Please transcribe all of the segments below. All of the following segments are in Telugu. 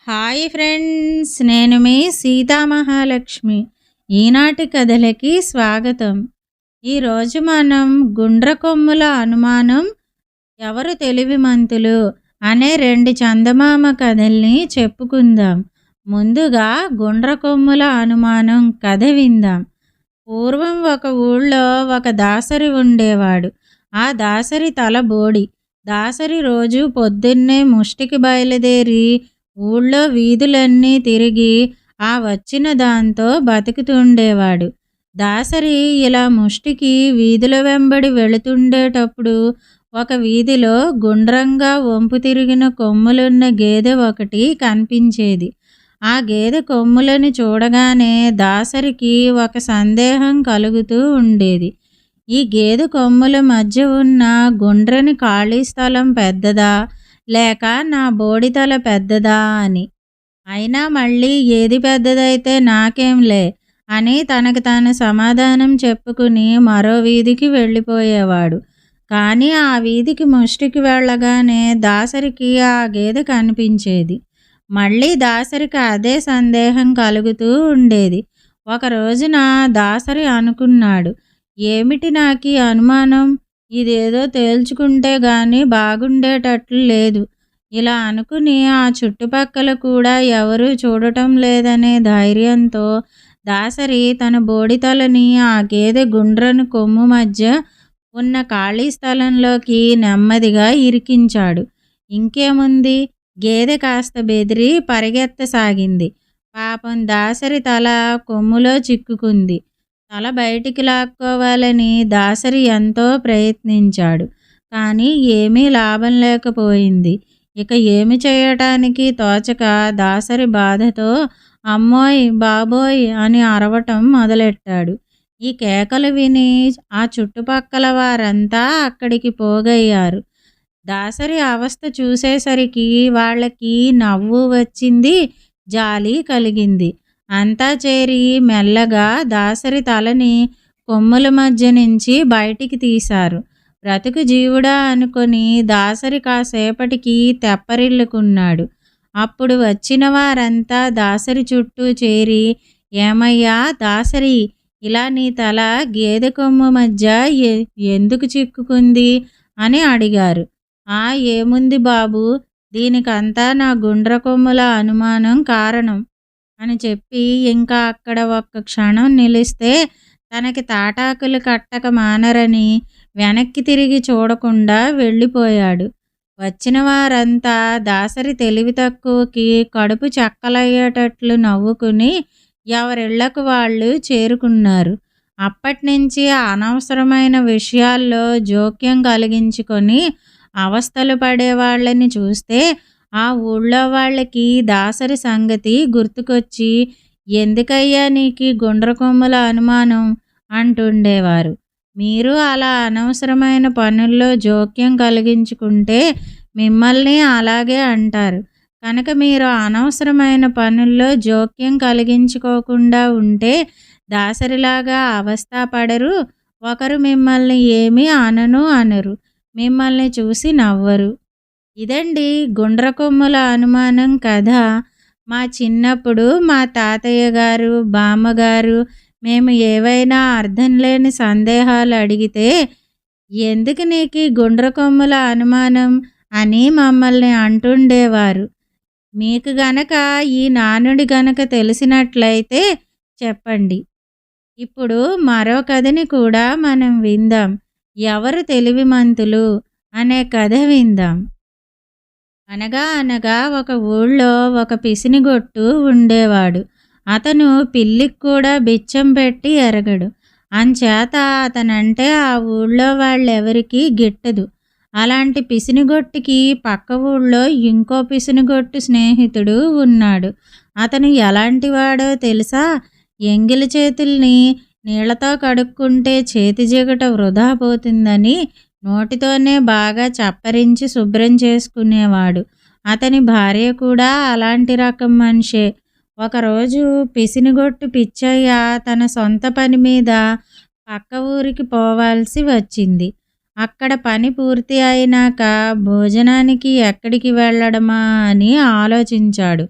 హాయ్ ఫ్రెండ్స్, నేను మీ సీతామహాలక్ష్మి. ఈనాటి కథలకి స్వాగతం. ఈరోజు మనం గుండ్రకొమ్ముల అనుమానం, ఎవరు తెలివిమంతులు అనే రెండు చందమామ కథల్ని చెప్పుకుందాం. ముందుగా గుండ్రకొమ్ముల అనుమానం కథ విందాం. పూర్వం ఒక ఊళ్ళో ఒక దాసరి ఉండేవాడు. ఆ దాసరి తల బోడి. దాసరి రోజు పొద్దున్నే ముష్టికి బయలుదేరి ఊళ్ళో వీధులన్నీ తిరిగి ఆ వచ్చిన దాంతో బతుకుతుండేవాడు. దాసరి ఇలా ముష్టికి వీధుల వెంబడి వెళుతుండేటప్పుడు ఒక వీధిలో గుండ్రంగా వంపు తిరిగిన కొమ్ములున్న గేదె ఒకటి కనిపించేది. ఆ గేదె కొమ్ములను చూడగానే దాసరికి ఒక సందేహం కలుగుతూ ఉండేది. ఈ గేదె కొమ్ముల మధ్య ఉన్న గుండ్రని ఖాళీ స్థలం పెద్దదా, లేక నా బోడితల పెద్దదా అని. అయినా మళ్ళీ ఏది పెద్దదైతే నాకేంలే అని తనకు తాను సమాధానం చెప్పుకుని మరో వీధికి వెళ్ళిపోయేవాడు. కానీ ఆ వీధికి ముష్టికి వెళ్ళగానే దాసరికి ఆ గేదె కనిపించేది. మళ్ళీ దాసరికి అదే సందేహం కలుగుతూ ఉండేది. ఒక రోజున దాసరి అనుకున్నాడు, ఏమిటి నాకీ అనుమానం? ఇదేదో తేల్చుకుంటే గాని బాగుండేటట్లు లేదు. ఇలా అనుకుని ఆ చుట్టుపక్కల కూడా ఎవరూ చూడటం లేదనే ధైర్యంతో దాసరి తన బోడితలని ఆ గేదె గుండ్రని కొమ్ము మధ్య ఉన్న ఖాళీ స్థలంలోకి నెమ్మదిగా ఇరికించాడు. ఇంకేముంది, గేదె కాస్త బెదిరి పరిగెత్తసాగింది. పాపం దాసరి తల కొమ్ములో చిక్కుకుంది. తల బయటికి లాక్కోవాలని దాసరి ఎంతో ప్రయత్నించాడు. కానీ ఏమీ లాభం లేకపోయింది. ఇక ఏమి చేయటానికి తోచక దాసరి బాధతో అమ్మోయ్ బాబోయ్ అని అరవటం మొదలెట్టాడు. ఈ కేకలు విని ఆ చుట్టుపక్కల వారంతా అక్కడికి పోగయ్యారు. దాసరి అవస్థ చూసేసరికి వాళ్ళకి నవ్వు వచ్చింది, జాలి కలిగింది. అంతా చేరి మెల్లగా దాసరి తలని కొమ్ముల మధ్య నుంచి బయటికి తీశారు. బ్రతుకు జీవుడా అనుకొని దాసరి కాసేపటికి తెప్పరిల్లుకున్నాడు. అప్పుడు వచ్చిన వారంతా దాసరి చుట్టూ చేరి, ఏమయ్యా దాసరి, ఇలా నీ తల గేదె కొమ్ము మధ్య ఎందుకు చిక్కుకుంది అని అడిగారు. ఏముంది బాబు, దీనికంతా నా గుండ్ర కొమ్ముల అనుమానం కారణం అని చెప్పి ఇంకా అక్కడ ఒక్క క్షణం నిలిస్తే తనకి తాటాకులు కట్టక మానరని వెనక్కి తిరిగి చూడకుండా వెళ్ళిపోయాడు. వచ్చిన వారంతా దాసరి తెలివి తక్కువకి కడుపు చక్కలయ్యేటట్లు నవ్వుకుని ఎవరిళ్లకు వాళ్ళు చేరుకున్నారు. అప్పటినుంచి అనవసరమైన విషయాల్లో జోక్యం కలిగించుకొని అవస్థలు పడేవాళ్ళని చూస్తే ఆ ఊళ్ళో వాళ్ళకి దాసరి సంగతి గుర్తుకొచ్చి, ఎందుకయ్యా నీకు గుండ్రకొమ్ముల అనుమానం అంటుండేవారు. మీరు అలా అనవసరమైన పనుల్లో జోక్యం కలిగించుకుంటే మిమ్మల్ని అలాగే అంటారు. కనుక మీరు అనవసరమైన పనుల్లో జోక్యం కలిగించుకోకుండా ఉంటే దాసరిలాగా అవస్థ పడరు. ఒకరు మిమ్మల్ని ఏమీ అనరు, మిమ్మల్ని చూసి నవ్వరు. ఇదండి గుండ్రకొమ్ముల అనుమానం కథ. మా చిన్నప్పుడు మా తాతయ్య గారు, బామ్మగారు మేము ఏవైనా అర్థం లేని సందేహాలు అడిగితే, ఎందుకు నీకు గుండ్రకొమ్ముల అనుమానం అని మమ్మల్ని అంటుండేవారు. మీకు గనక ఈ నానుడి గనక తెలిసినట్లయితే చెప్పండి. ఇప్పుడు మరో కథని కూడా మనం విందాం. ఎవరు తెలివిమంతులు అనే కథ విందాం. అనగా అనగా ఒక ఊళ్ళో ఒక పిసినిగొట్టు ఉండేవాడు. అతను పిల్లికి కూడా బిచ్చం పెట్టి ఎరగడు. అంచేత అతనంటే ఆ ఊళ్ళో వాళ్ళెవరికీ గిట్టదు. అలాంటి పిసినిగొట్టుకి పక్క ఊళ్ళో ఇంకో పిసినిగొట్టు స్నేహితుడు ఉన్నాడు. అతను ఎలాంటివాడో తెలుసా? ఎంగిలి చేతుల్ని నీళ్లతో కడుక్కుంటే చేతి జిగట వృధా పోతుందని నోటితోనే బాగా చప్పరించి శుభ్రం చేసుకునేవాడు. అతని భార్య కూడా అలాంటి రకం మనిషే. ఒకరోజు పిసినిగొట్టు పిచ్చయ్య తన సొంత పని మీద పక్క ఊరికి పోవాల్సి వచ్చింది. అక్కడ పని పూర్తి అయినాక భోజనానికి ఎక్కడికి వెళ్ళడమా అని ఆలోచించాడు.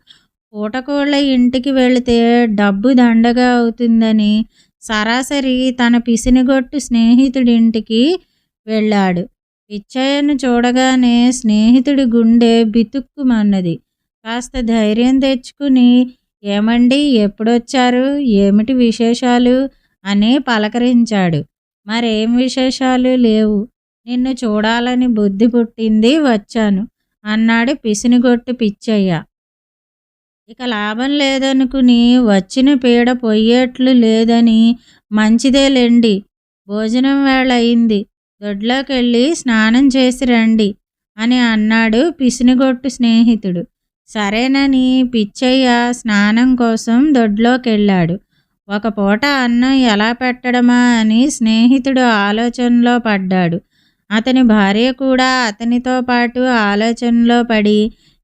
పూటకోళ్ళ ఇంటికి వెళితే డబ్బు దండగా అవుతుందని సరాసరి తన పిసినిగొట్టు స్నేహితుడింటికి వెళ్ళాడు. పిచ్చయ్యను చూడగానే స్నేహితుడి గుండె బితుక్కుమన్నది. కాస్త ధైర్యం తెచ్చుకుని, ఏమండి, ఎప్పుడొచ్చారు, ఏమిటి విశేషాలు అని పలకరించాడు. మరేం విశేషాలు లేవు, నిన్ను చూడాలని బుద్ధి పుట్టింది, వచ్చాను అన్నాడు పిసినిగొట్టు పిచ్చయ్య. ఇక లాభం లేదనుకుని వచ్చిన పీడ పొయ్యేట్లు లేదని, మంచిదేలేండి, భోజనం వేళ అయింది, దొడ్లోకెళ్ళి స్నానం చేసి రండి అని అన్నాడు పిసినిగొట్టు స్నేహితుడు. సరేనని పిచ్చయ్య స్నానం కోసం దొడ్లోకెళ్ళాడు. ఒక పూట అన్నం ఎలా పెట్టడమా అని స్నేహితుడు ఆలోచనలో పడ్డాడు. అతని భార్య కూడా అతనితో పాటు ఆలోచనలో పడి,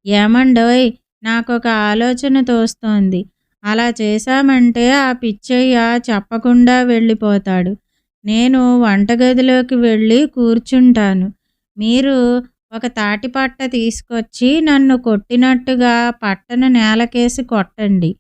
ఏమండోయ్, నాకొక ఆలోచన తోస్తోంది, అలా చేశామంటే ఆ పిచ్చయ్య చెప్పకుండా వెళ్ళిపోతాడు. నేను వంటగదిలోకి వెళ్ళి కూర్చుంటాను. మీరు ఒక తాటిపట్ట తీసుకొచ్చి నన్ను కొట్టినట్టుగా పట్టను నేలకేసి కొట్టండి.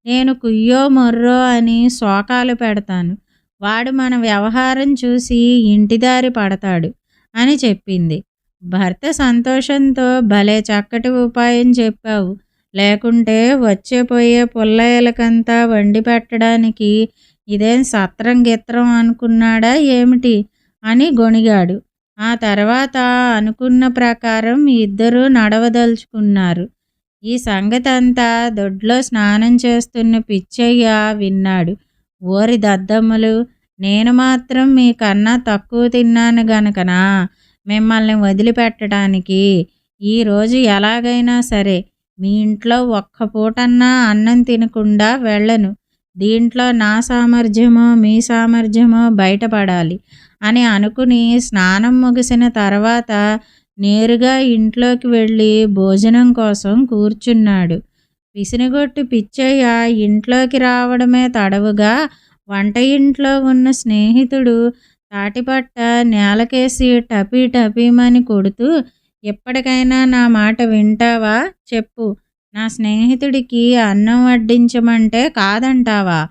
నేను కుయ్యో మొర్రో అని శోకాలు పెడతాను. వాడు మన వ్యవహారం చూసి ఇంటిదారి పడతాడు అని చెప్పింది. భర్త సంతోషంతో, భలే చక్కటి ఉపాయం చెప్పావు, లేకుంటే వచ్చేపోయే పుల్లయ్యలకంతా వండి పెట్టడానికి ఇదేం సత్రం గిత్రం అనుకున్నాడా ఏమిటి అని గొణిగాడు. ఆ తర్వాత అనుకున్న ప్రకారం ఇద్దరూ నడవదలుచుకున్నారు. ఈ సంగతంతా దొడ్లో స్నానం చేస్తున్న పిచ్చయ్య విన్నాడు. ఓరి దద్దమ్మలు, నేను మాత్రం మీకన్నా తక్కువ తిన్నాను గనకనా మిమ్మల్ని వదిలిపెట్టడానికి ఈరోజు ఎలాగైనా సరే మీ ఇంట్లో ఒక్క పూటన్నా అన్నం తినకుండా వెళ్ళను. దీంట్లో నా సామర్థ్యమో మీ సామర్థ్యమో బయటపడాలి అని అనుకుని స్నానం ముగిసిన తర్వాత నేరుగా ఇంట్లోకి వెళ్ళి భోజనం కోసం కూర్చున్నాడు. పిసినిగొట్టు పిచ్చయ్య ఇంట్లోకి రావడమే తడవుగా వంట ఇంట్లో ఉన్న స్నేహితుడు తాటిపట్ట నేలకేసి టపీ టపీమని కొడుతూ, ఎప్పటికైనా నా మాట వింటావా చెప్పు, నా స్నేహితుడికి అన్నం వడ్డించమంటే కాదంటావా?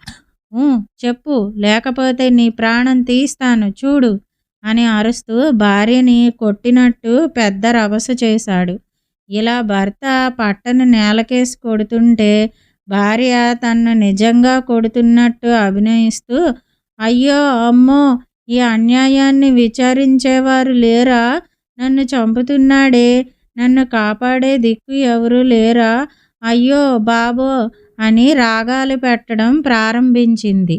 చెప్పు, లేకపోతే నీ ప్రాణం తీస్తాను చూడు అని అరుస్తూ భార్యని కొట్టినట్టు పెద్ద రభస చేశాడు. ఇలా భర్త పట్టను నేలకేసి కొడుతుంటే భార్య తన్ను నిజంగా కొడుతున్నట్టు అభినయిస్తూ, అయ్యో అమ్మో, ఈ అన్యాయాన్ని విచారించేవారు లేరా, నన్ను చంపుతున్నాడే, నన్ను కాపాడే దిక్కు ఎవరూ లేరా, అయ్యో బాబో అని రాగాలు పెట్టడం ప్రారంభించింది.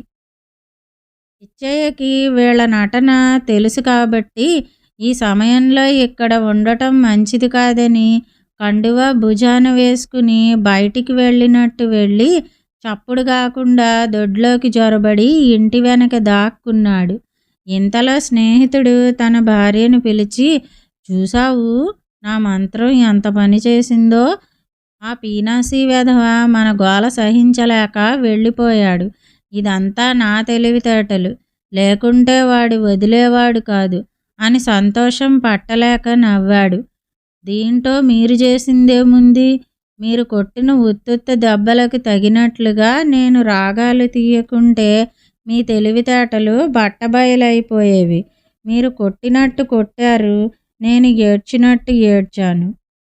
పిచ్చయ్యకి వీళ్ళ నటన తెలుసు కాబట్టి ఈ సమయంలో ఇక్కడ ఉండటం మంచిది కాదని కండువా భుజాన వేసుకుని బయటికి వెళ్ళినట్టు వెళ్ళి చప్పుడు కాకుండా దొడ్లోకి జొరబడి ఇంటి వెనక దాక్కున్నాడు. ఇంతలో స్నేహితుడు తన భార్యను పిలిచి, చూసావు నా మంత్రం ఎంత పని చేసిందో, ఆ పీనాసి వెధవ మన గోల సహించలేక వెళ్ళిపోయాడు. ఇదంతా నా తెలివితేటలు, లేకుంటే వాడు వదిలేవాడు కాదు అని సంతోషం పట్టలేక నవ్వాడు. దీంట్లో మీరు చేసిందేముంది, మీరు కొట్టిన ఉత్తుత్త దెబ్బలకు తగినట్లుగా నేను రాగాలు తీయకుంటే మీ తెలివితేటలు బట్టబయలైపోయేవి. మీరు కొట్టినట్టు కొట్టారు, నేను ఏడ్చినట్టు ఏడ్చాను.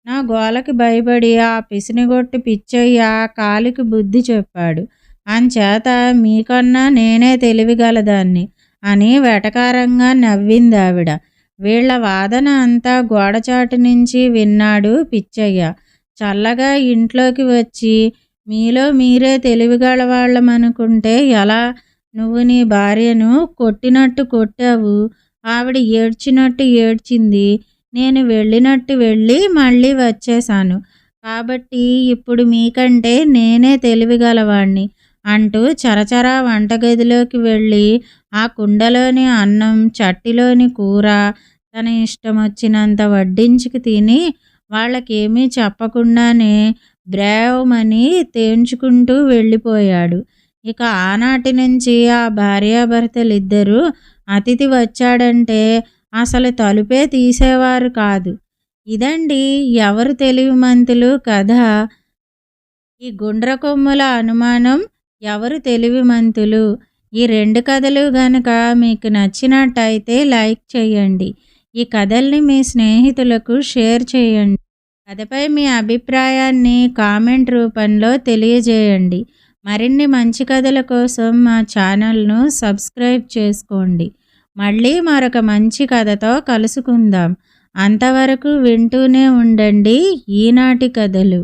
నా గోలకి భయపడి ఆ పిసినిగొట్టు పిచ్చయ్య కాలికి బుద్ధి చెప్పాడు. అంచేత మీకన్నా నేనే తెలివిగలదాన్ని అని వెటకారంగా నవ్విందావిడ. వీళ్ల వాదన అంతా గోడచాటు నుంచి విన్నాడు పిచ్చయ్య. చల్లగా ఇంట్లోకి వచ్చి, మీలో మీరే తెలివిగలవాళ్ళమనుకుంటే ఎలా, నువ్వు నీ భార్యను కొట్టినట్టు కొట్టావు, ఆవిడ ఏడ్చినట్టు ఏడ్చింది, నేను వెళ్ళినట్టు వెళ్ళి మళ్ళీ వచ్చేశాను, కాబట్టి ఇప్పుడు మీకంటే నేనే తెలివిగలవాణ్ణి అంటూ చరచరా వంటగదిలోకి వెళ్ళి ఆ కుండలోని అన్నం, చట్టిలోని కూర తన ఇష్టం వచ్చినంత వడ్డించుకు తిని వాళ్ళకేమీ చెప్పకుండానే బ్రేవమని తేంచుకుంటూ వెళ్ళిపోయాడు. ఇక ఆనాటి నుంచి ఆ భార్యాభర్తలిద్దరూ అతిథి వచ్చాడంటే అసలు తలుపే తీసేవారు కాదు. ఇదండి ఎవరు తెలివిమంతులు కథ. ఈ గుండ్రకొమ్ముల అనుమానం ఎవరు తెలివిమంతులు? ఈ 2 కథలు గనక మీకు నచ్చినట్టయితే లైక్ చేయండి. ఈ కథల్ని మీ స్నేహితులకు షేర్ చేయండి. కథపై మీ అభిప్రాయాన్ని కామెంట్ రూపంలో తెలియజేయండి. మరిన్ని మంచి కథల కోసం మా ఛానల్ను సబ్స్క్రైబ్ చేసుకోండి. మళ్ళీ మరొక మంచి కథతో కలుసుకుందాం. అంతవరకు వింటూనే ఉండండి ఈనాటి కథలు.